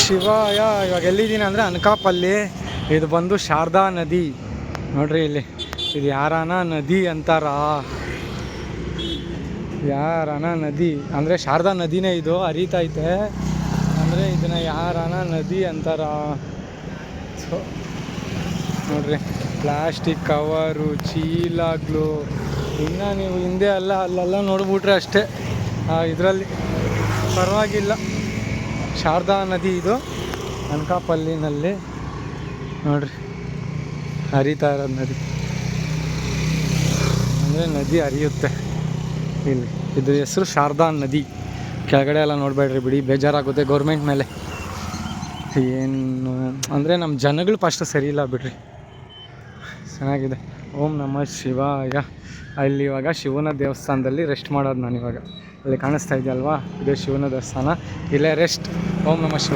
ಶಿವಾಯ. ಇವಾಗ ಎಲ್ಲಿದ್ದೀನಿ ಅಂದರೆ ಅನಕಾಪಲ್ಲಿ. ಇದು ಬಂದು ಶಾರದಾ ನದಿ ನೋಡ್ರಿ. ಇಲ್ಲಿ ಇದು ಯಾರನ ನದಿ ಅಂತಾರ. ಯಾರನ ನದಿ ಅಂದರೆ ಶಾರದಾ ನದಿನೇ ಇದು ಹರಿತೈತೆ. ಅಂದರೆ ಇದನ್ನು ಯಾರನ ನದಿ ಅಂತಾರ. ಸೊ ನೋಡ್ರಿ, ಪ್ಲಾಸ್ಟಿಕ್ ಕವರು, ಚೀಲಗಳು. ಇನ್ನು ನೀವು ಹಿಂದೆ ಅಲ್ಲೆಲ್ಲ ನೋಡ್ಬಿಟ್ರೆ ಅಷ್ಟೇ. ಇದರಲ್ಲಿ ಪರವಾಗಿಲ್ಲ. ಶಾರದಾ ನದಿ ಇದು ಅನಕಾಪಲ್ಲಿನಲ್ಲಿ ನೋಡ್ರಿ ಹರಿತಾ ಇರೋದು ನದಿ. ಅಂದರೆ ನದಿ ಹರಿಯುತ್ತೆ ಇಲ್ಲಿ. ಇದ್ರ ಹೆಸರು ಶಾರದಾ ನದಿ. ಕೆಳಗಡೆ ಎಲ್ಲ ನೋಡಬೇಡ್ರಿ ಬಿಡಿ, ಬೇಜಾರಾಗುತ್ತೆ ಗೌರ್ಮೆಂಟ್ ಮೇಲೆ. ಏನು ಅಂದರೆ ನಮ್ಮ ಜನಗಳು ಫಸ್ಟ್ ಸರಿ ಇಲ್ಲ ಬಿಡ್ರಿ. ಚೆನ್ನಾಗಿದೆ. ಓಂ ನಮಃ ಶಿವಾಯ. ಅಲ್ಲಿ ಇವಾಗ ಶಿವನ ದೇವಸ್ಥಾನದಲ್ಲಿ ರೆಸ್ಟ್ ಮಾಡೋದು ನಾನು ಇವಾಗ. ಅಲ್ಲಿ ಕಾಣಿಸ್ತಾ ಇದೆಯಲ್ವಾ, ಇದೇ ಶಿವನ ದೇವಸ್ಥಾನ. ಇಲ್ಲೇ ರೆಸ್ಟ್. ಓಂ ನಮಃ ಶಿವಾಯ.